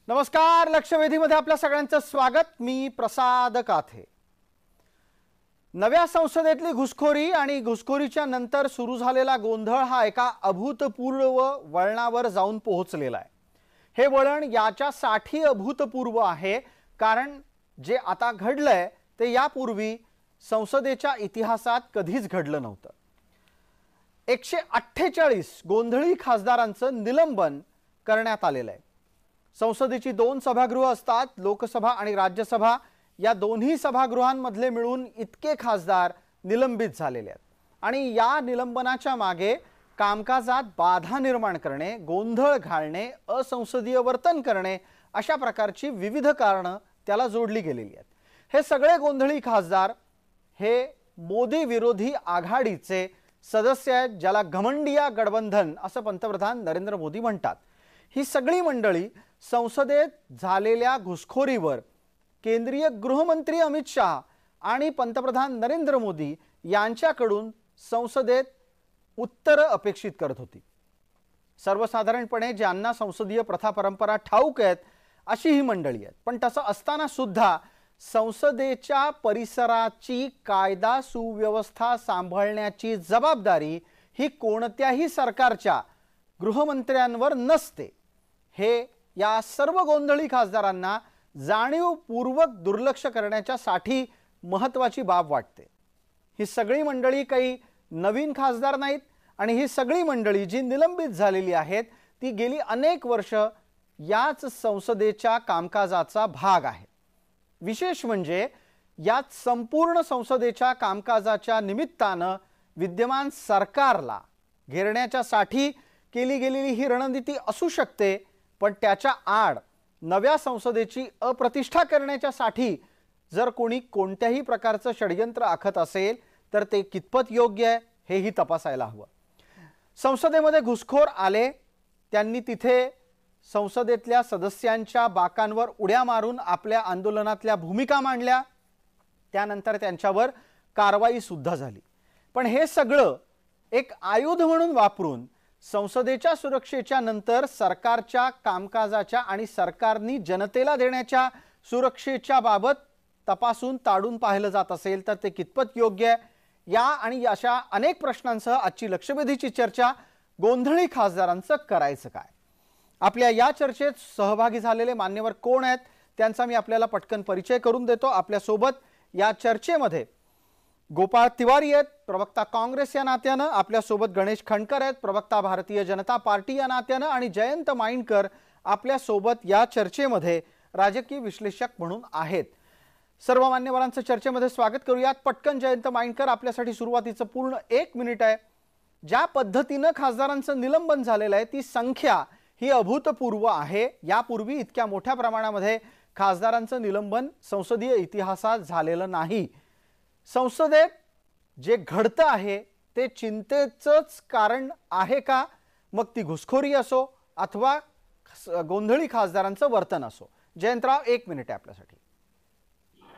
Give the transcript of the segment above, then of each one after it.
नमस्कार, लक्षवेधीमध्ये आपल्या सगळ्यांचं स्वागत। मी प्रसाद काथे। नव्या संसदेतली घुसखोरी आणि घुसखोरीच्या नंतर सुरू झालेला गोंधळ हा एका अभूतपूर्व वळणावर जाऊन पोहोचलेला आहे। हे वळण याच्यासाठी अभूतपूर्व आहे कारण जे आता घडलंय ते यापूर्वी संसदेच्या इतिहासात कधीच घडलं नव्हतं। 148 गोंधळी खासदारांचं निलंबन करण्यात आलेलं आहे। संसदेची 2 सभागृह असतात, लोकसभा आणि राज्यसभा। या दोन्ही सभागृहांमधले मिळून इतके खासदार निलंबित झालेले आहेत आणि या निलंबनाच्या मागे कामकाजात बाधा निर्माण करणे, गोंधळ घालणे, असंसदीय वर्तन करणे अशा प्रकारची विविध कारणे त्याला जोडली गेलेली आहेत। हे सगळे गोंधळी खासदार हे मोदी विरोधी आघाडीचे सदस्य आहेत, ज्याला घमंडिया गठबंधन असं पंतप्रधान नरेंद्र मोदी म्हणतात। ही सगळी मंडळी संसदेत झालेल्या घुसखोरीवर केंद्रीय गृहमंत्री अमित शाह आणि पंतप्रधान नरेंद्र मोदी यांच्याकडून संसदेत उत्तर अपेक्षित करत होती। सर्वसाधारणपणे ज्यांना संसदीय प्रथा परंपरा ठाऊक आहेत अशी ही मंडळी आहेत, पण तसं असताना सुद्धा संसदेच्या परिसराची कायदा सुव्यवस्था सांभाळण्याची जबाबदारी ही कोणत्याही सरकारच्या गृहमंत्र्यांवर नसते। हे या सर्व गोंधळी खासदारांना जाणीवपूर्वक दुर्लक्ष करण्याच्यासाठी महत्त्वाची बाब वाटते। ही सगळी मंडळी काही नवीन खासदार नाहीत आणि ही सगळी मंडळी जी निलंबित झालेली आहेत ती गेली अनेक वर्ष याच संसदेच्या कामकाजाचा भाग आहे। विशेष म्हणजे यात संपूर्ण संसदेच्या कामकाजाच्या निमित्तानं विद्यमान सरकारला घेरण्याच्यासाठी केली गेलेली ही रणनीती असू शकते, पण त्याच्या आड नव्या संसदेची अप्रतिष्ठा करण्याच्यासाठी जर कोणी कोणत्याही प्रकारचं षडयंत्र आखत असेल तर ते कितपत योग्य आहे हेही तपासायला हवं। संसदेमध्ये घुसखोर आले, त्यांनी तिथे संसदेतल्या सदस्यांच्या बाकांवर उड्या मारून आपल्या आंदोलनातल्या भूमिका मांडल्या, त्यानंतर त्यांच्यावर कारवाई सुद्धा झाली। पण हे सगळं एक आयुध म्हणून वापरून संसदेच्या सुरक्षेच्या नंतर सरकारच्या कामकाजाच्या आणि सरकारनी जनतेला देण्याच्या सुरक्षेच्या बाबत तपासून ताडून पाहिलं जात असेल तर ते कितपत योग्य आहे या आणि अशा अनेक प्रश्नांसह आजची लक्षवेधीची चर्चा गोंधळी खासदारांचं करायचं काय। आपल्या या चर्चेत सहभागी झालेले मान्यवर कोण आहेत त्यांचा मी आपल्याला पटकन परिचय करून देतो। आपल्या सोबत या चर्चेमध्ये गोपाळ तिवारी आहेत, प्रवक्ता काँग्रेस या नात्यानं। आपल्या सोबत गणेश खंडकर आहेत, प्रवक्ता भारतीय जनता पार्टी या नात्यानं। आणि जयंत माइंडकर आपल्या सोबत या चर्चेमध्ये राजकीय विश्लेषक म्हणून आहेत। सर्व मान्यवरांचं चर्चेमध्ये स्वागत करूयात। पटकन जयंत माइंडकर, आपल्यासाठी सुरुवातीचं पूर्ण 1 मिनिट आहे। ज्या पद्धतीनं खासदारांचं निलंबन झालेलं आहे ती संख्या ही अभूतपूर्व आहे। यापूर्वी इतक्या मोठ्या प्रमाणामध्ये खासदारांचं निलंबन संसदीय इतिहासात झालेलं नाही। संसदेत जे घडतं आहे ते चिंतेचंच कारण आहे का? मग ती घुसखोरी असो अथवा गोंधळी खासदारांचं वर्तन असो। जयंतराव, 1 मिनिट आहे आपल्यासाठी।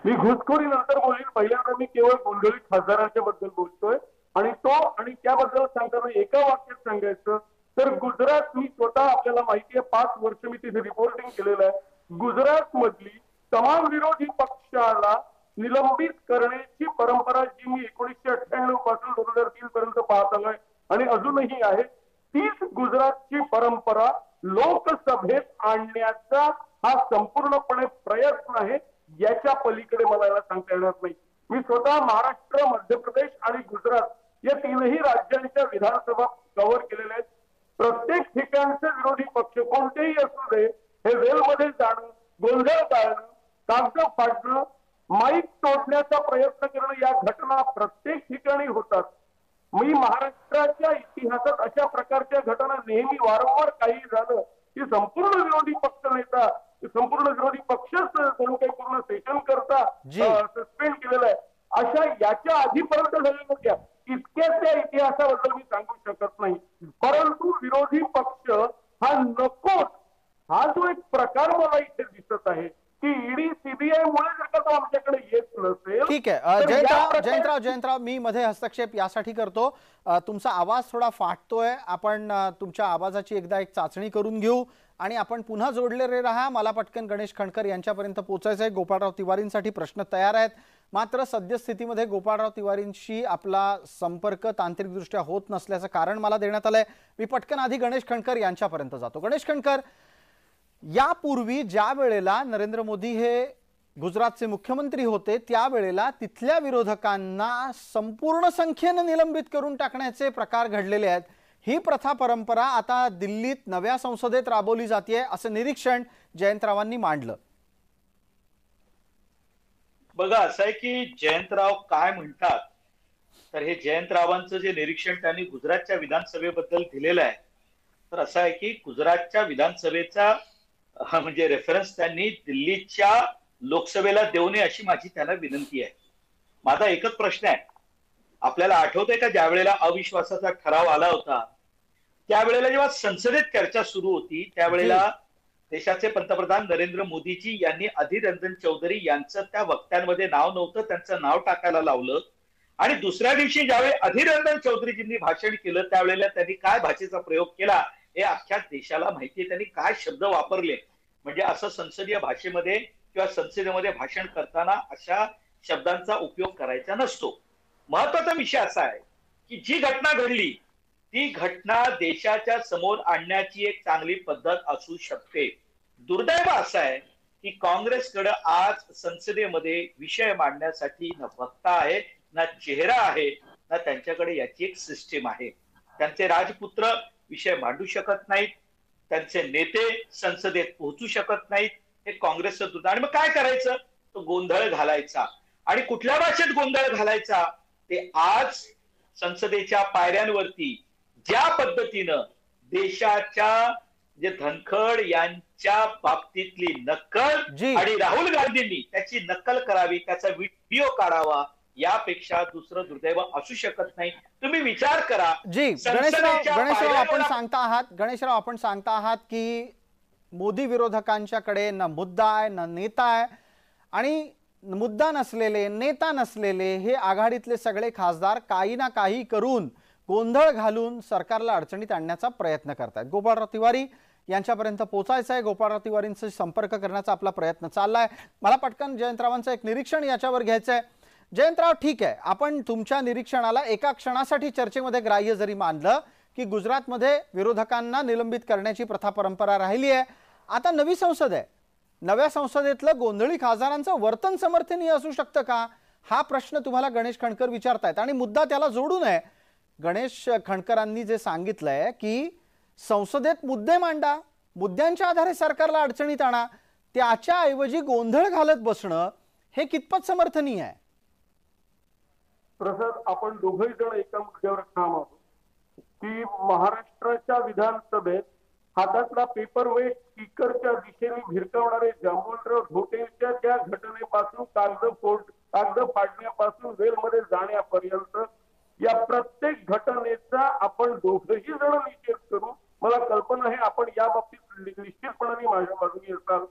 मी घुसखोरी नंतर बोलीन, पहिल्यांदा मी केवळ गोंधळी खासदारांच्या बद्दल बोलतोय आणि त्याबद्दल सांगताना एका वाक्यात सांगायचं तर गुजरात, मी स्वतः आपल्याला माहिती आहे 5 वर्ष मी तिथे रिपोर्टिंग केलेलं आहे। गुजरात मधली तमाम विरोधी पक्षाला निलंबित करण्याची परंपरा जी मी 1998 पासून 2003 पर्यंत पाहत आलोय आणि अजूनही आहे, तीच गुजरातची परंपरा लोकसभेत आणण्याचा हा संपूर्णपणे प्रयत्न आहे। याच्या पलीकडे मला याला सांगता येणार नाही। मी स्वतः महाराष्ट्र, मध्य प्रदेश आणि गुजरात या 3ही राज्यांच्या विधानसभा कव्हर केलेल्या आहेत। प्रत्येक ठिकाणचे विरोधी पक्ष कोणतेही असू दे, हे वेलमध्ये जाणं, गोंधळ घालणं, कागद फाडणं, माईक तोडण्याचा प्रयत्न करणं या घटना प्रत्येक ठिकाणी होतात। मी महाराष्ट्राच्या इतिहासात अशा प्रकारच्या घटना नेहमी वारंवार काही झालं की संपूर्ण विरोधी पक्ष नेता, संपूर्ण विरोधी पक्षच जणू काही पूर्ण सेशन करता सस्पेंड केलेलं आहे। अशा याच्या आधीपर्यंत झालेल्या होत्या, इतक्याच त्या इतिहासाबद्दल मी सांगू शकत नाही। परंतु विरोधी पक्ष हा नकोच हा जो एक प्रकार मला इथे दिसत आहे की ईडी सीबीआय मुळे जर का तो आमच्याकडे येत नसेल। ठीक आहे जयंतराव, मी मध्ये हस्तक्षेप यासाठी करतो, तुमचा आवाज थोडा फाटतोय, आपण तुमच्या आवाजाची एकदा एक चाचणी करून घेऊ। आणि आपण पुन्हा जोडलेले राहा. मला पटकन गणेश खंडकर यांच्यापर्यंत पोहोचायचं आहे. गोपाळराव तिवारींसाठी प्रश्न तयार आहेत, मात्र सद्यस्थितीमध्ये गोपाळराव तिवारींशी आपला संपर्क तांत्रिकदृष्ट्या होत नसल्याचं कारण मला देण्यात आलंय. मी पटकन आधी गणेश खंडकर यांच्यापर्यंत जातो. गणेश खंडकर, यापूर्वी ज्या वेळेला नरेंद्र मोदी हे गुजरातचे मुख्यमंत्री होते त्यावेळेला तिथल्या विरोधकांना संपूर्ण संख्येने निलंबित करून टाकण्याचे प्रकार घडलेले आहेत. ही प्रथा परंपरा आता दिल्लीत नव्या संसदेत राबवली जाते असं निरीक्षण जयंतरावांनी मांडलं. बघा, असं आहे की जयंतराव काय म्हणतात, तर हे जयंतरावांचं जे निरीक्षण त्यांनी गुजरातच्या विधानसभेबद्दल दिलेलं आहे, तर असं आहे की गुजरातच्या विधानसभेचा म्हणजे रेफरन्स त्यांनी दिल्लीच्या लोकसभेला देऊ नये अशी माझी त्यांना विनंती आहे. माझा एकच प्रश्न आहे, आपल्याला आठवतंय का ज्या वेळेला अविश्वासाचा ठराव आला होता त्यावेळेला जेव्हा संसदेत चर्चा सुरू होती त्यावेळेला देशाचे पंतप्रधान नरेंद्र मोदीजी यांनी अधीर रंजन चौधरी यांचं त्या वक्त्यांमध्ये नाव नव्हतं, त्यांचं नाव टाकायला लावलं. आणि दुसऱ्या दिवशी ज्यावेळी अधीर रंजन चौधरीजींनी भाषण केलं त्यावेळेला त्यांनी काय भाषेचा प्रयोग केला हे अख्ख्या देशाला माहिती आहे. त्यांनी काय शब्द वापरले, म्हणजे असं संसदीय भाषेमध्ये किंवा संसदेमध्ये भाषण करताना अशा शब्दांचा उपयोग करायचा नसतो. महत्वाचा विषय असा आहे की जी घटना घडली ती घटना देशाच्या समोर आणण्याची एक चांगली पद्धत असू शकते. दुर्दैव असं आहे की काँग्रेसकडे आज संसदेमध्ये विषय मांडण्यासाठी न वक्ता आहे, ना चेहरा आहे, ना त्यांच्याकडे याची एक सिस्टीम आहे. त्यांचे राजपुत्र विषय मांडू शकत नाहीत, त्यांचे नेते संसदेत पोहोचू शकत नाहीत. हे काँग्रेसचं दुर्दैव. आणि मग काय करायचं, तो गोंधळ घालायचा. आणि कुठल्या भाषेत गोंधळ घालायचा ते आज संसदेच्या पायऱ्यांवरती ज्या पद्धतीनं देशाच्या जे धनखड यांच्या बाबतीतली नक्कल आणि राहुल गांधींनी त्याची नक्कल करावी, त्याचा व्हिडिओ काढावा, यापेक्षा दुसरं दुर्दैव असू शकत नाही. तुम्ही विचार करा. गणेशराव आपण सांगता आहात की मोदी विरोधकांच्याकडे न मुद्दा आहे न नेता आहे, आणि मुद्दा नसलेले, नेता नसलेले हे आघाडीतले सगळे खासदार काही ना काही करून गोंधळ घालून सरकारला अडचणीत आणण्याचा प्रयत्न करतात. गोपाळराव तिवारी यांच्यापर्यंत पोहोचायचं आहे. गोपाळराव तिवारींचा संपर्क करण्याचा आपला प्रयत्न चाललाय. मला पटकन जयंतरावांचं एक निरीक्षण याच्यावर घ्यायचं आहे. जयंतराव, ठीक आहे, आपण तुमच्या निरीक्षणाला एका क्षणासाठी चर्चेमध्ये ग्राह्य जरी मानलं की गुजरातमध्ये विरोधकांना निलंबित करण्याची प्रथा परंपरा राहिली आहे, आता नवी संसद आहे, नव्या संसदेतलं गोंधळी खासदारांचं वर्तन समर्थनीय असू शकतं का, हा प्रश्न तुम्हाला गणेश खंडकर विचारतायत. आणि मुद्दा त्याला जोडून आहे, गणेश खंडकरांनी जे सांगितलंय की संसदेत मुद्दे मांडा, मुद्द्यांच्या आधारे सरकारला अडचणीत आणा, त्याच्या ऐवजी गोंधळ घालत बसणं हे कितपत समर्थनीय आहे? प्रसाद, आपण दोघही जण एका मुद्द्यावर ठाम आहोत की महाराष्ट्राच्या विधानसभेत हातातला पेपर वेट स्पीकरच्या दिशेने भिरकावणारे जांभूळराव धोटेच्या त्या घटनेपासून कागद फाडण्यापासून वेलमध्ये जाण्यापर्यंत या प्रत्येक घटनेचा आपण दोघही जण निषेध करू. मला कल्पना आहे आपण या बाबतीत निश्चितपणाने माझ्या बाजूने असाल.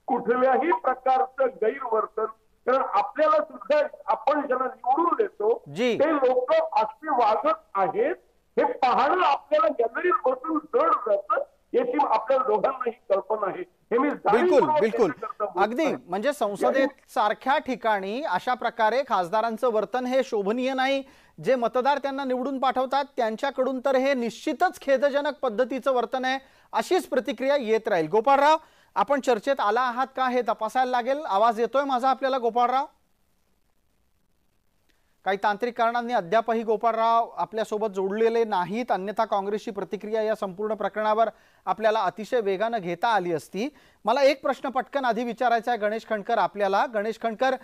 कुठल्याही प्रकारचं गैरवर्तन, कारण आपल्याला सुद्धा आपण ज्यांना निवडून देतो ते लोक असे वागत आहेत हे पाहणं आपल्याला गॅलरीत बसून जड जातं याची आपल्या दोघांनाही कल्पना आहे. हे मी बिलकुल अगदी, म्हणजे संसदेत सारख्या ठिकाणी अशा प्रकारे खासदारांचं वर्तन हे शोभनीय नाही. जे मतदार त्यांना निवडून पाठवतात त्यांच्याकडून तर हे निश्चितच खेदजनक पद्धतीचं वर्तन आहे, अशीच प्रतिक्रिया येत राहील. गोपाळराव, आपण चर्चेत आला आहात का हे तपासायला लागेल. आवाज येतोय माझा आपल्याला गोपाळराव? काही तांत्रिक कारणांनी अद्यापही गोपाळराव आपल्यासोबत जोडलेले नाहीत, अन्यथा काँग्रेसची प्रतिक्रिया या संपूर्ण प्रकरणावर आपल्याला अतिशय वेगानं घेता आली असती. मला एक प्रश्न पटकन आधी विचारायचा आहे गणेश खंडकर आपल्याला. गणेश खंडकर,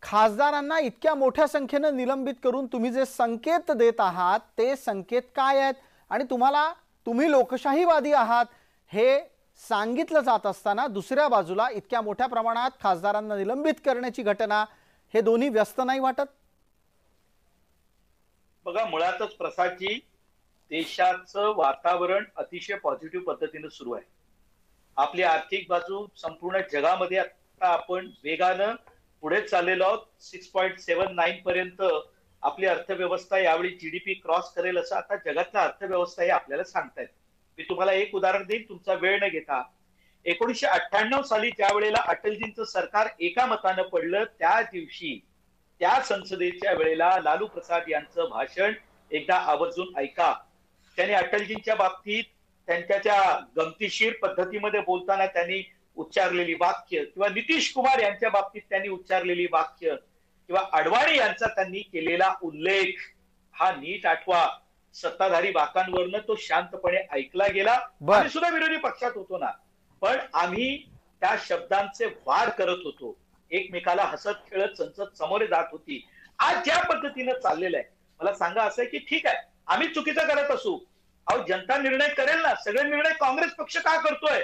खासदारांना इतक्या मोठ्या संख्येनं निलंबित करून तुम्ही जे संकेत देत आहात ते संकेत काय आहेत, आणि तुम्ही लोकशाहीवादी आहात हे सांगितलं जात असताना दुसऱ्या बाजूला इतक्या मोठ्या प्रमाणात खासदारांना निलंबित करण्याची घटना, हे दोन्ही व्यस्त नाही वाटत? बघा, मुळातच प्रसादजी, देशाचं वातावरण अतिशय पॉझिटिव्ह पद्धतीने सुरू आहे. आपली आर्थिक बाजू संपूर्ण जगामध्ये आता आपण वेगानं पुढे चाललेलो आहोत. 6.79 पर्यंत आपली अर्थव्यवस्था यावेळी जीडीपी क्रॉस करेल असं आता जगातल्या अर्थव्यवस्था हे आपल्याला सांगतायत. मी तुम्हाला एक उदाहरण देईन तुमचा वेळ न घेता. 1998 साली ज्या वेळेला अटलजींचं सरकार एका मतानं पडलं, त्या दिवशी त्या संसदेच्या वेळेला लालू प्रसाद यांचं भाषण एकदा आवर्जून ऐका. त्यांनी अटलजींच्या बाबतीत त्यांच्या त्या गमतीशीर पद्धतीमध्ये बोलताना त्यांनी उच्चारलेली वाक्य, किंवा नितीश कुमार यांच्या बाबतीत त्यांनी उच्चारलेली वाक्य, किंवा अडवाणी यांचा त्यांनी केलेला उल्लेख, हा नीट आठवा. सत्ताधारी बाकांवरनं तो शांतपणे ऐकला गेला. आम्ही सुद्धा विरोधी पक्षात होतो ना, पण आम्ही त्या शब्दांचे वार करत होतो. एकमेकाला हसत खेळत संसद समोर जात होती. आज ज्या पद्धतीनं चाललेलं आहे, मला सांगा असं आहे की ठीक आहे आम्ही चुकीचं करत असू, अहो जनता निर्णय करेल ना. सगळे निर्णय काँग्रेस पक्ष का करतोय?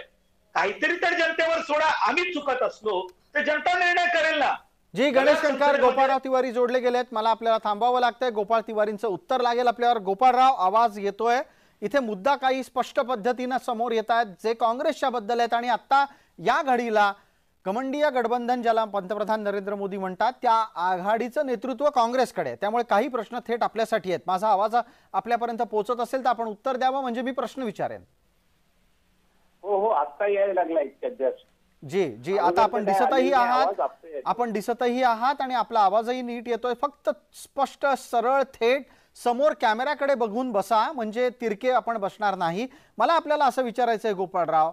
काहीतरी तर जनतेवर सोडा. आम्ही चुकत असलो तर जनता निर्णय करेल ना. जी, गणेश कंकार, गोपाळराव तिवारी जोडले गेलेत. मला आपल्याला थांबावं लागतंय. गोपाळ तिवारींचं उत्तर लागेल आपल्यावर. गोपाळराव, आवाज येतोय. इथे मुद्दा काही स्पष्ट पद्धतीनं समोर येत आहेत जे काँग्रेसच्या बद्दल आहेत, आणि आता या घडीला गमंडीय गठबंधन ज्याला पंतप्रधान नरेंद्र मोदी म्हणतात, त्या आघाडीचं नेतृत्व काँग्रेसकडे आहे. त्यामुळे काही प्रश्न थेट आपल्यासाठी आहेत. माझा आवाज आपल्यापर्यंत पोहोचत असेल तर आपण उत्तर द्यावं, म्हणजे मी प्रश्न विचारेन. हो, आता यायला लागला इतक्यात. जी जी, आता आपण दिसतही आहात, आणि आपला आवाजही नीट येतोय. फक्त स्पष्ट, सरळ, थेट समोर कॅमेराकडे बघून बसा, म्हणजे तिरके आपण बसणार नाही. मला आपल्याला असं विचारायचंय गोपाळराव,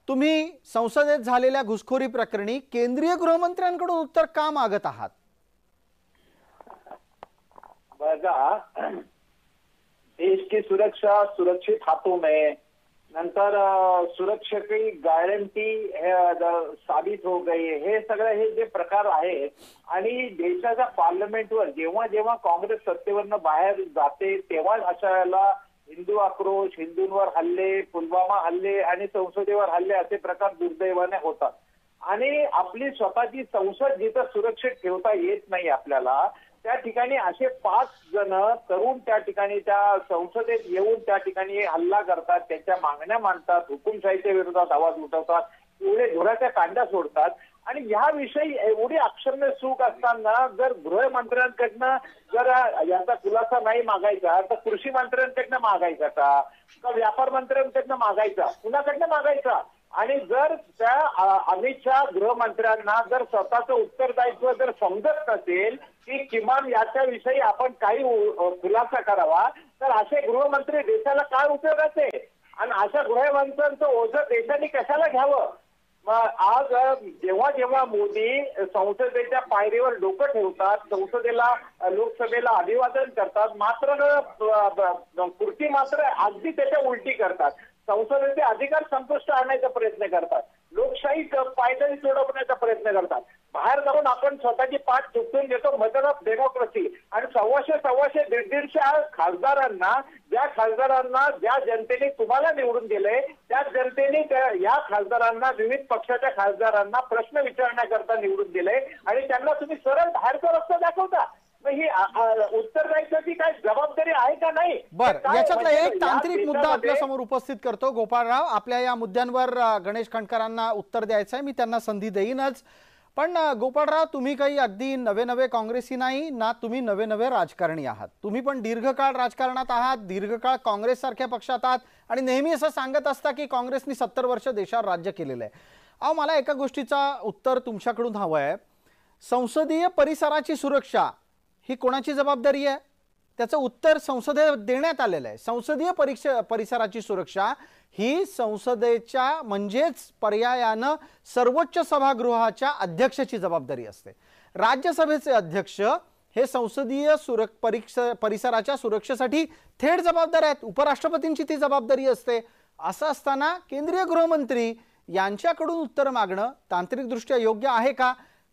तुम्ही संसदेत झालेल्या घुसखोरी प्रकरणी केंद्रीय गृहमंत्र्यांकडून उत्तर का मागत आहात? बघा, देश की सुरक्षा सुरक्षित हाथों में, नंतर सुरक्षा की गारंटी साबित हो गई. हे सगळं हे जे प्रकार आहेत, आणि देशाच्या पार्लमेंटवर जेव्हा जेव्हा काँग्रेस सत्तेवरनं बाहेर जाते तेव्हा अशाला हिंदू आक्रोश, हिंदूंवर हल्ले, पुलवामा हल्ले आणि संसदेवर हल्ले असे प्रकार दुर्दैवाने होतात. आणि आपली स्वतःची संसद जिथं सुरक्षित ठेवता येत नाही आपल्याला, त्या ठिकाणी असे 5 जण तरुण त्या ठिकाणी त्या संसदेत येऊन त्या ठिकाणी हल्ला करतात, त्यांच्या मागण्या मांडतात, हुकुमशाहीच्या विरोधात आवाज उठवतात, एवढे धुराच्या कांड्या सोडतात. आणि ह्याविषयी एवढी अक्षम्य चूक असताना जर गृहमंत्र्यांकडनं जर याचा खुलासा नाही मागायचा तर कृषी मंत्र्यांकडनं मागायचा का व्यापार मंत्र्यांकडनं मागायचा, कुणाकडनं मागायचा? आणि जर त्या अमित शहा गृहमंत्र्यांना जर स्वतःचं उत्तरदायित्व जर समजत नसेल की किमान याच्याविषयी आपण काही खुलासा करावा, तर असे गृहमंत्री देशाला काय उपयोगाचे? आणि अशा गृहमंत्र्यांचं ओझं देशाने कशाला घ्यावं? आज जेव्हा जेव्हा मोदी संसदेच्या पायरीवर डोकं ठेवतात, संसदेला, लोकसभेला अभिवादन करतात, मात्र कृती मात्र अगदी त्याच्या उलटी करतात. संसदेचे अधिकार संपुष्ट आणण्याचा प्रयत्न करतात, लोकशाही पायदळी सोडवण्याचा प्रयत्न करतात. बाहेर जाऊन आपण स्वतःची पाठ चुकवून देतो, मदर ऑफ डेमोक्रेसी. आणि 125 खासदारांना, ज्या जनतेने तुम्हाला निवडून दिले, त्या जनतेने या खासदारांना, विविध पक्षाच्या खासदारांना प्रश्न विचारण्याकरता निवडून दिले, आणि त्यांना तुम्ही सरळ बाहेरचा रस्ता दाखवता. ही उत्तरदायित्वाची काय जबाबदारी आहे का नाही? बरं, याच्यातला एक तांत्रिक मुद्दा आपल्या समोर उपस्थित करतो. गोपाळराव, आपल्या या मुद्द्यांवर गणेश खंडकरांना उत्तर द्यायचं आहे, मी त्यांना संधी देईनच. पण गोपाळराव, तुम्ही काही अगदी नवे काँग्रेसी नाही ना, तुम्ही नवे राजकारणी आहात. तुम्ही पण दीर्घकाळ राजकारणात आहात, दीर्घकाळ काँग्रेस सारख्या पक्षात आहात, आणि नेहमी असं सांगत असता की काँग्रेसनी 70 वर्ष देशावर राज्य केलेलं आहे. अहो, मला एका गोष्टीचा उत्तर तुमच्याकडून हवं आहे. संसदीय परिसराची सुरक्षा ही कोणाची जबाबदारी आहे? त्याचं उत्तर संसदेत देण्यात आलेलं आहे. संसदीय परिसराची सुरक्षा ही संसदेच्या, म्हणजेच पर्यायानं सर्वोच्च सभागृहाच्या अध्यक्षाची जबाबदारी असते. राज्यसभेचे अध्यक्ष हे संसदीय परिसराच्या सुरक्षेसाठी थेट जबाबदार आहेत. उपराष्ट्रपतींची ती जबाबदारी असते. असं असताना केंद्रीय गृहमंत्री यांच्याकडून उत्तर मागणं तांत्रिकदृष्ट्या योग्य आहे का?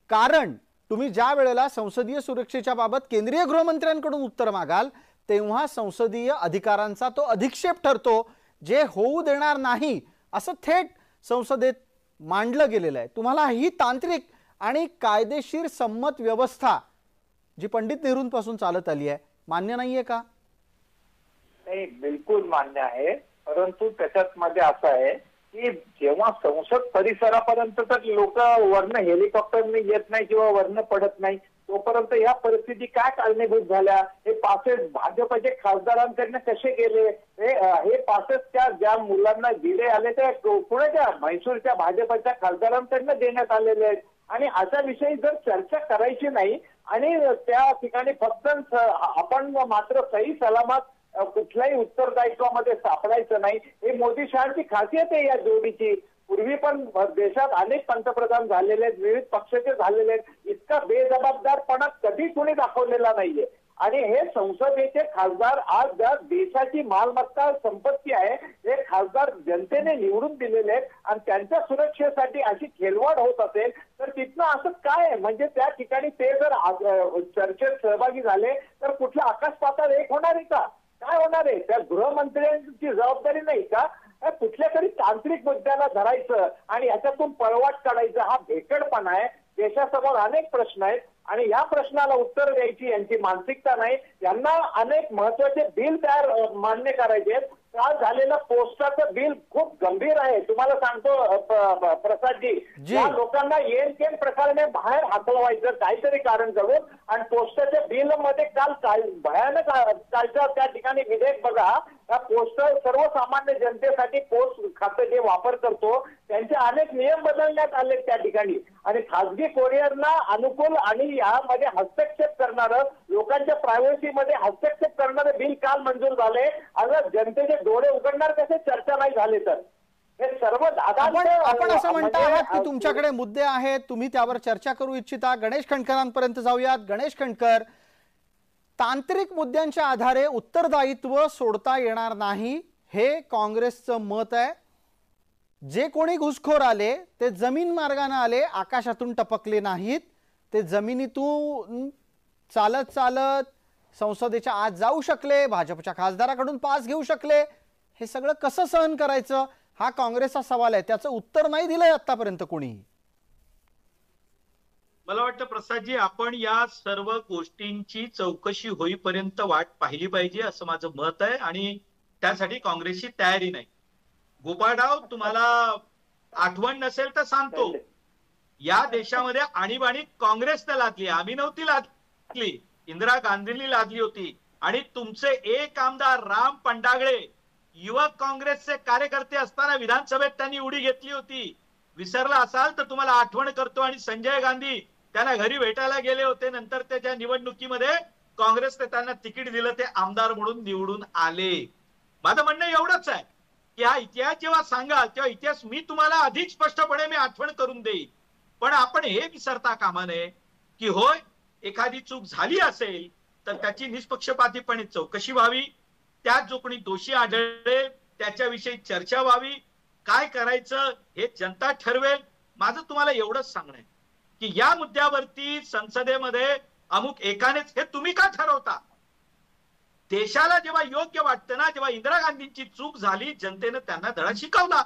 कारण तुम्ही ज्या वेळेला संसदीय सुरक्षेच्या बाबत केंद्रीय गृहमंत्र्यांकडून उत्तर मागाल तेव्हा संसदीय अधिकारांचा तो अधिक्षेप ठरतो, जे होऊ देणार नाही असं थेट संसदेत मांडलं गेलेलं आहे. तुम्हाला ही तांत्रिक आणि कायदेशीर संमत व्यवस्था जी पंडित नेहरूंपासून चालत आली आहे मान्य नाहीये का? नाही, बिलकुल मान्य आहे. परंतु त्याच्यात मध्ये असं आहे की जेव्हा संसद परिसरापर्यंत तर लोक वरनं हेलिकॉप्टरने येत नाही किंवा वरनं पडत नाही, तोपर्यंत ह्या परिस्थिती काय कारणीभूत झाल्या, हे पासेस भाजपचे खासदारांकडनं कसे गेले, हे पासेस ज्या मुलांना दिले आले ते पुण्याच्या म्हैसूरच्या भाजपच्या खासदारांकडनं देण्यात आलेले आहेत. आणि अशा विषयी जर चर्चा करायची नाही आणि त्या ठिकाणी फक्त आपण मात्र सही सलामत कुठल्याही उत्तरदायित्वामध्ये सापडायचं नाही, हे मोदी शहाची खासियत आहे या जोडीची. पूर्वी पण देशात अनेक पंतप्रधान झालेले आहेत, विविध पक्षाचे झालेले आहेत, इतका बेजबाबदारपणा कधी कोणी दाखवलेला नाहीये. आणि हे संसदेचे खासदार आज ज्या देशाची मालमत्ता संपत्ती आहे, हे खासदार जनतेने निवडून दिलेले आहेत आणि त्यांच्या सुरक्षेसाठी अशी खेळवाड होत असेल तर तिथनं असं काय आहे? म्हणजे त्या ठिकाणी ते जर चर्चेत सहभागी झाले तर कुठलं आकाश पाताळ एक होणार आहे का? काय होणार आहे? त्या गृहमंत्र्यांची जबाबदारी नाही का कुठल्या तरी तांत्रिक मुद्द्याला धरायचं आणि याच्यातून पळवाट काढायचं? हा भेकडपणा आहे. देशासमोर अनेक प्रश्न आहेत आणि या प्रश्नाला उत्तर द्यायची यांची मानसिकता नाही. यांना अनेक महत्वाचे बिल मान्य करायचे आहेत. काल झालेलं पोस्टाचं बिल खूप गंभीर आहे. तुम्हाला सांगतो प्रसादजी, या लोकांना येन केन प्रकारे बाहेर हाकलवायचं काहीतरी कारण करून. आणि पोस्टाच्या बिल मध्ये काल भयानक कालच्या त्या ठिकाणी विधेयक बघा, या पोस्ट सर्वसामान्य जनतेसाठी पोस्ट खातं जे वापर करतो त्यांचे अनेक नियम बदलण्यात आले त्या ठिकाणी. आणि खासगी कोरिअरना अनुकूल आणि यामध्ये हस्तक्षेप करणारं, लोकांच्या प्रायव्हसीमध्ये हस्तक्षेप करणारे बिल काल मंजूर झाले. अगं जनतेचे डोळे उघडणार कसे चर्चा नाही झाले तर? हे सर्व आपण असं म्हणता आहात की तुमच्याकडे मुद्दे आहेत, तुम्ही त्यावर चर्चा करू इच्छिता. गणेश खंडकरांपर्यंत जाऊयात. गणेश खंडकर, तांत्रिक मुद्द्यांच्या आधारे उत्तरदायित्व सोडता येणार नाही हे काँग्रेसचं मत आहे. जे कोणी घुसखोर आले ते जमीन मार्गाने आले, आकाशातून टपकले नाहीत. ते जमिनीतून चालत चालत संसदेच्या आत जाऊ शकले, भाजपच्या खासदाराकडून पास घेऊ शकले. हे सगळं कसं सहन करायचं हा काँग्रेसचा सवाल आहे. त्याचं उत्तर नाही दिलंय आतापर्यंत कोणीही. मला वाटतं प्रसादजी, आपण या सर्व गोष्टींची चौकशी होईपर्यंत वाट पाहिली पाहिजे असं माझं मत आहे. आणि त्यासाठी काँग्रेसची तयारी नाही. गोपाळराव, तुम्हाला आठवण नसेल तर सांगतो, या देशामध्ये आणीबाणी काँग्रेसने लादली, आम्ही नव्हती लादली, इंदिरा गांधींनी लादली होती. आणि तुमचे एक आमदार राम पंडागळे युवक काँग्रेसचे कार्यकर्ते असताना विधानसभेत त्यांनी उडी घेतली होती. विसरला असाल तर तुम्हाला आठवण करतो. आणि संजय गांधी त्यांना घरी भेटायला गेले होते. नंतर त्याच्या निवडणुकीमध्ये काँग्रेसने त्यांना तिकीट दिलं, ते आमदार म्हणून निवडून आले. माझं म्हणणं एवढंच आहे की हा इतिहास जेव्हा सांगाल तेव्हा इतिहास मी तुम्हाला अधिक स्पष्टपणे मी आठवण करून देईन. पण आपण हे विसरता कामा नये की होय, एखादी चूक झाली असेल तर त्याची निष्पक्षपातीपणे चौकशी व्हावी. त्यात जो कोणी दोषी आढळेल त्याच्याविषयी चर्चा व्हावी. काय करायचं हे जनता ठरवेल. माझं तुम्हाला एवढंच सांगणं आहे की या मुद्द्यावरती संसदेमध्ये अमुक एकानेच, हे तुम्ही का ठरवता? देशाला जेव्हा योग्य वाटतं ना, जेव्हा इंदिरा गांधींची चूक झाली जनतेनं त्यांना धडा शिकवला.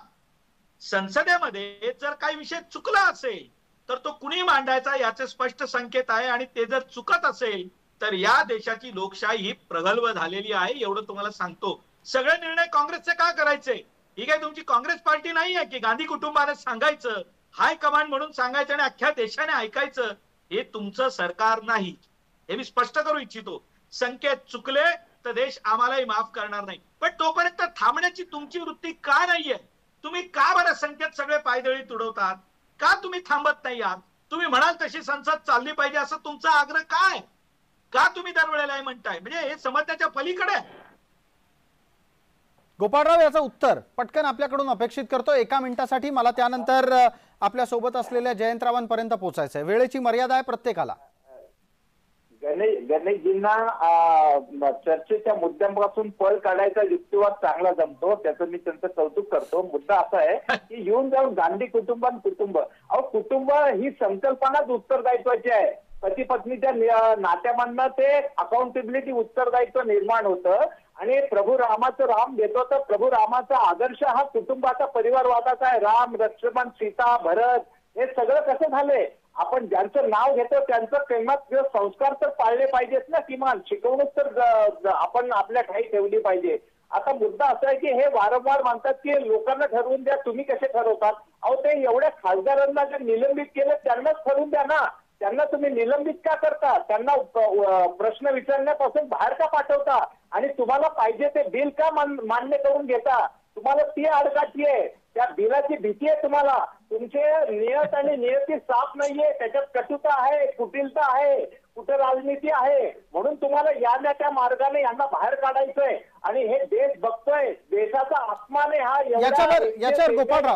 संसदेमध्ये जर काही विषय चुकला असेल तर तो कुणी मांडायचा याचे स्पष्ट संकेत आहे. आणि ते जर चुकत असेल तर या देशाची लोकशाही ही प्रगल्भ झालेली आहे, एवढं तुम्हाला सांगतो. सगळे निर्णय काँग्रेसचे का करायचे? ही काय तुमची काँग्रेस पार्टी नाही आहे की गांधी कुटुंबाने सांगायचं, हाय कमांड म्हणून सांगायचं आणि अख्ख्या देशाने ऐकायचं? हे तुमचं सरकार नाही, हे मी स्पष्ट करू इच्छितो. संकेत चुकले तर देश आम्हालाही माफ करणार नाही. पण तोपर्यंत थांबण्याची तुमची वृत्ती का नाहीये? तुम्ही का बरं संकेत सगळे पायदळी तुडवतात? का तुम्ही थांबत नाही आहात? तुम्ही म्हणाल तशी संसद चालली पाहिजे असं तुमचा आग्रह काय? का तुम्ही दरवेळेला म्हणताय? म्हणजे हे समजण्याच्या पलीकडे. गोपाळराव, याचं उत्तर पटकन आपल्याकडून अपेक्षित करतो. 1 मिनिटासाठी मला त्यानंतर आपल्या सोबत असलेल्या जयंतरावांपर्यंत पोहोचायचं आहे. वेळेची मर्यादा आहे प्रत्येकाला. गणेशजींना चर्चेच्या मुद्द्यांपासून पळ काढायचा युक्तिवाद चांगला जमतो, त्याचं मी त्यांचं कौतुक करतो. मुद्दा असा आहे की येऊन जाऊन गांधी कुटुंब, अहो कुटुंब ही संकल्पनाच उत्तरदायित्वाची आहे. पती पत्नीच्या नात्यामधनं ते अकाउंटेबिलिटी, उत्तरदायित्व निर्माण होतं. आणि प्रभू रामाचं राम घेतो तर प्रभू रामाचा आदर्श हा कुटुंबाचा, परिवारवादाचा आहे. राम, लक्ष्मण, सीता, भरत, हे सगळं कसं झालंय? आपण ज्यांचं नाव घेतो त्यांचं प्रेमात संस्कार तर पाळले पाहिजेत ना, किमान शिकवणूक तर आपण आपल्या ठाई ठेवली पाहिजे. आता मुद्दा असा आहे की हे वारंवार म्हणतात की लोकांना ठरवून द्या, तुम्ही कसे ठरवतात? अहो ते एवढ्या खासदारांना जर निलंबित केलं त्यांनाच ठरवून द्या ना. त्यांना तुम्ही निलंबित का करता? त्यांना प्रश्न विचारण्यापासून बाहेर का पाठवता? आणि तुम्हाला पाहिजे ते बिल का मान्य करून घेता? तुम्हाला ती आडकाठी आहे, त्या बिलाची भीती आहे तुम्हाला. तुमचे नियत आणि नियती साफ नाहीये, त्याच्यात कटुता आहे, कुटिलता आहे, कुठे राजनीती आहे. म्हणून तुम्हाला या त्या मार्गाने यांना बाहेर काढायचंय. आणि हे देश बघतोय, देशाचा अपमान आहे हा. याच्यावर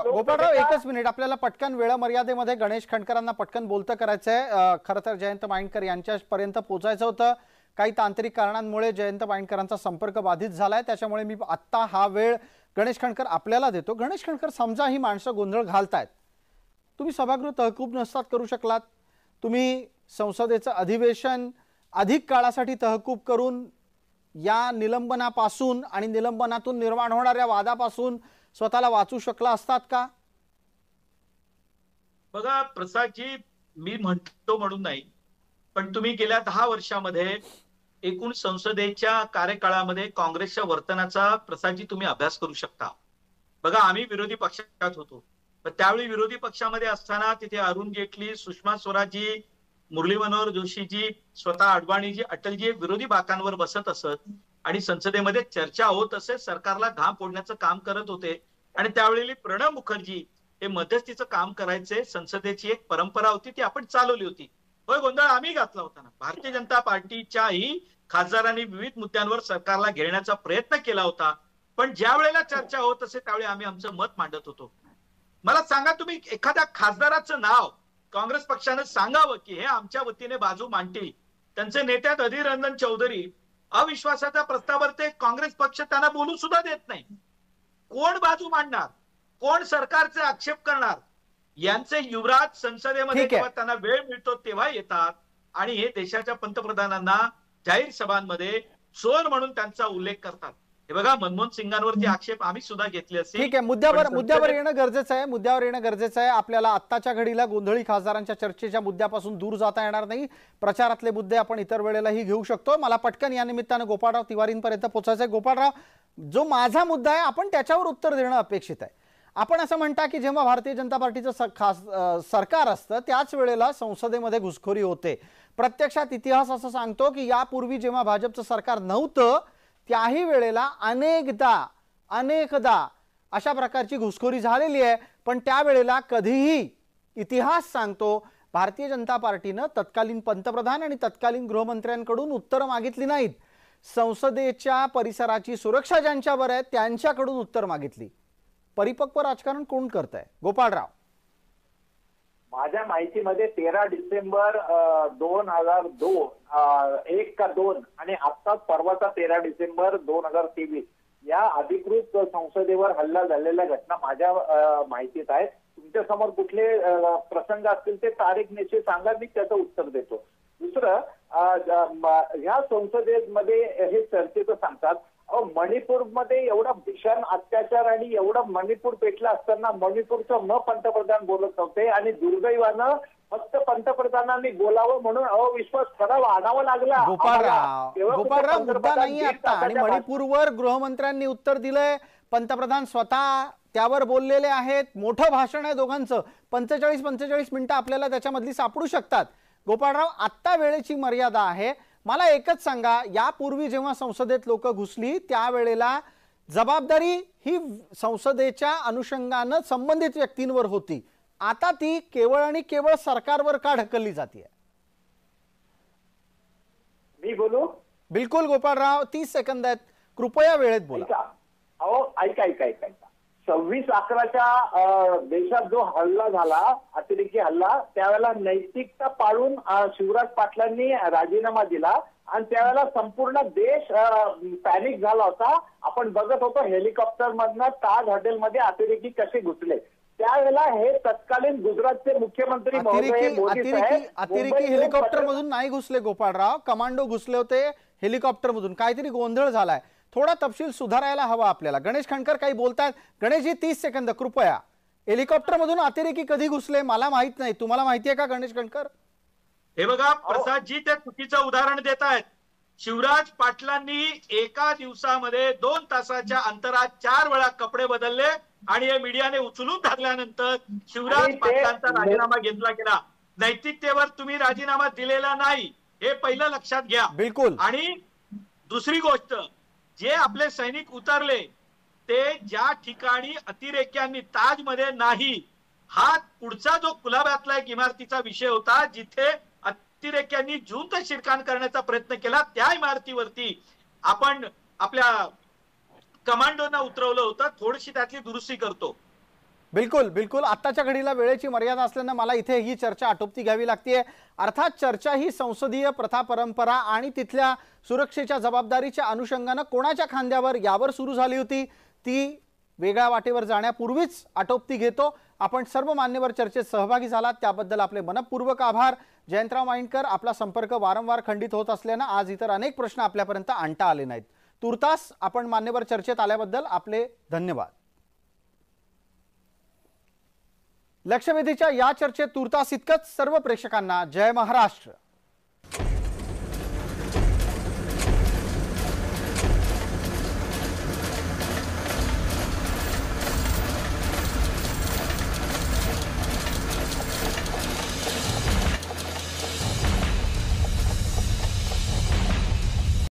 गोपाळराव एकच मिनिट, आपल्याला पटकन वेळ मर्यादेमध्ये गणेश खंडकरांना पटकन बोलतं करायचंय. खरं तर जयंत माइंडकर यांच्यापर्यंत पोहोचायचं होतं, काही तांत्रिक कारणांमुळे जयंत माइंडकरांचा संपर्क बाधित झालाय, त्याच्यामुळे मी आत्ता हा वेळ गणेश खंडकर आपल्याला देतो. गणेश खंडकर, समजा ही माणसं गोंधळ घालतायत, तुम्ही सभागृह तहकूब नसतात करू शकलात, तुम्ही संसदेचं अधिवेशन अधिक काळासाठी तहकूब करून या निलंबनापासून आणि निलंबनातून निर्माण होणाऱ्या वादापासून स्वतःला वाचू शकला असतात का? बघा प्रसादजी, मी म्हणतो म्हणून नाही, पण तुम्ही गेल्या 10 वर्षामध्ये एकूण संसदेच्या कार्यकाळामध्ये काँग्रेसच्या वर्तनाचा प्रसादजी तुम्ही अभ्यास करू शकता. बघा, आम्ही विरोधी पक्षात होतो, पण त्यावेळी विरोधी पक्षामध्ये असताना तिथे अरुण जेटली, सुषमा स्वराजजी, मुरली मनोहर जोशीजी, स्वतः अडवाणीजी, अटलजी विरोधी बाकांवर बसत असत आणि संसदेमध्ये चर्चा होत असे, सरकारला घाम फोडण्याचं काम करत होते. आणि त्यावेळी प्रणब मुखर्जी हे मध्यस्थीचं काम करायचे. संसदेची एक परंपरा होती, ती आपण चालवली होती. होय, गोंधळ आम्ही घातला होता ना. भारतीय जनता पार्टीच्याही खासदारांनी विविध मुद्द्यांवर सरकारला घेण्याचा प्रयत्न केला होता, पण ज्या वेळेला चर्चा होत असे त्यावेळी आम्ही आमचं मत मांडत होतो. मला सांगा, तुम्ही एखाद्या खासदाराचं नाव काँग्रेस पक्षानं सांगावं की हे आमच्या वतीने बाजू मांडतील. त्यांचे नेते अधीर रंजन चौधरी अविश्वासाच्या प्रस्तावावर ते काँग्रेस पक्ष त्यांना बोलू सुद्धा देत नाही. कोण बाजू मांडणार, कोण सरकारचे आक्षेप करणार? यांचे युवराज संसदेमध्ये जेव्हा त्यांना वेळ मिळतो तेव्हा येतात आणि हे देशाच्या पंतप्रधानांना जाहीर सभांमध्ये चोर म्हणून त्यांचा उल्लेख करतात. हे बघा, मनमोहन सिंगांवरती आक्षेप आम्ही सुद्धा घेतले असतील. ठीक आहे, मुद्द्यावर येणं गरजेचं आहे. आपल्याला आत्ताच्या घडीला गोंधळी खासदारांच्या चर्चेच्या मुद्द्यापासून दूर जाता येणार नाही. प्रचारातले मुद्दे आपण इतर वेळेलाही घेऊ शकतो. मला पटकन या निमित्तानं गोपाळराव तिवारींपर्यंत पोहोचायचं आहे. गोपाळराव, जो माझा मुद्दा आहे आपण त्याच्यावर उत्तर देणं अपेक्षित आहे. आपण असं म्हणता की जेव्हा भारतीय जनता पार्टीचं सरकार असतं त्याच वेळेला संसदेमध्ये घुसखोरी होते. प्रत्यक्षात इतिहास असं सांगतो की यापूर्वी जेव्हा भाजपचं सरकार नव्हतं त्याही वेळेला अनेकदा अशा प्रकारची घुसखोरी झालेली आहे. पण त्यावेळेला कधीही इतिहास सांगतो भारतीय जनता पार्टीनं तत्कालीन पंतप्रधान आणि तत्कालीन गृहमंत्र्यांकडून उत्तर मागितली नाहीत. संसदेच्या परिसराची सुरक्षा ज्यांच्यावर आहे त्यांच्याकडून उत्तर मागितली. परिपक्व राजकारण कोण करतंय? गोपाळराव, माझ्या माहितीमध्ये 13 डिसेंबर 2002 1 का 2 आणि आता परवाचा 13 डिसेंबर 2023 या अधिकृत संसदेवर हल्ला झालेल्या घटना माझ्या माहितीत आहेत. तुमच्या समोर कुठले प्रसंग असतील ते तारीख निश्चित सांगा, मी त्याचं उत्तर देतो. दुसरं, ह्या संसदेमध्ये हे चर्चेचं सांगतात, मणिपूरमध्ये एवढा भीषण अत्याचार आणि एवढं मणिपूर पेटलं असताना मणिपूरचं पंतप्रधान बोलत नव्हते आणि दुर्दैवानं फक्त पंतप्रधानांनी बोलावं म्हणून अविश्वास ठराव आणावा लागला. गोपाळराव मुद्दा नाही आता. आणि मणिपूरवर गृहमंत्र्यांनी उत्तर दिलंय, पंतप्रधान स्वतः त्यावर बोललेले आहेत. मोठं भाषण आहे दोघांचं, 45 मिनिटं आपल्याला त्याच्यामधली सापडू शकतात. गोपाळराव, आत्ता वेळेची मर्यादा आहे. मला एकच सांगा, यापूर्वी जेव्हा संसदेत लोक घुसली त्यावेळेला जबाबदारी ही संसदेच्या अनुषंगानं संबंधित व्यक्तींवर होती. आता ती केवळ आणि केवळ सरकारवर का ढकलली जाते? मी बोलू? बिलकुल गोपाळराव, 30 सेकंद आहेत, कृपया वेळेत बोला. ऐका 26/11च्या देशात जो हल्ला झाला, अतिरेकी हल्ला, त्यावेळेला नैतिकता पाळून शिवराज पाटलांनी राजीनामा दिला आणि त्यावेळेला संपूर्ण देश पॅनिक झाला होता. आपण बघत होतो हेलिकॉप्टर मधनं ताज हॉटेलमध्ये अतिरेकी कसे घुसले. त्यावेळेला हे तत्कालीन गुजरातचे मुख्यमंत्री अतिरेकी हेलिकॉप्टर मधून नाही घुसले गोपाळराव, कमांडो घुसले होते हेलिकॉप्टर मधून. काहीतरी गोंधळ झालाय, थोडा तपशील सुधारायला हवा आपल्याला. गणेश खंडकर काही बोलतात. गणेशजी 30 सेकंद कृपया. हेलिकॉप्टर मधून अतिरेकी कधी घुसले मला माहित नाही, तुम्हाला माहितीये का गणेश खंडकर? हे बघा प्रसादजी, ते चुकीचं उदाहरण देत आहेत. शिवराज पाटलांनी एका दिवसामध्ये 2 तासाच्या अंतरात 4 वेळा कपडे बदलले आणि हे मीडियाने उचलून धरल्यानंतर शिवराज पाटलांचा राजीनामा घेतला गेला. नैतिकतेवर तुम्ही राजीनामा दिलेला नाही, हे पहिलं लक्षात घ्या. बिलकुल. आणि दुसरी गोष्ट, जे आपले सैनिक उतरले ते ज्या ठिकाणी अतिरेक्यांनी, ताजमध्ये नाही, हा पुढचा जो कुलाब्यातला एक इमारतीचा विषय होता, जिथे अतिरेक्यांनी जिवंत शिरकाण करण्याचा प्रयत्न केला, त्या इमारतीवरती आपण आपल्या कमांडोना उतरवलं होतं. थोडीशी त्यातली दुरुस्ती करतो. बिलकुल बिलकुल. आत्ताच्या घडीला वेळेची मर्यादा असल्यानं मला इथे ही चर्चा आटोपती घ्यावी लागते. अर्थात चर्चा ही संसदीय प्रथा परंपरा आणि तिथल्या सुरक्षेच्या जबाबदारीच्या अनुषंगानं कोणाच्या खांद्यावर यावर सुरू झाली होती ती वेगळ्या वाटेवर जाण्यापूर्वीच आटोपती घेतो. आपण सर्व मान्यवर चर्चेत सहभागी झालात त्याबद्दल आपले मनपूर्वक आभार. जयंतराव माइंडकर, आपला संपर्क वारंवार खंडित होत असल्यानं आज इतर अनेक प्रश्न आपल्यापर्यंत आणता आले नाहीत. तुर्तास आपण मान्यवर चर्चेत आल्याबद्दल आपले धन्यवाद. लक्षवेधीच्या या चर्चेत तुर्तास इतकंच. सर्व प्रेक्षकांना जय महाराष्ट्र.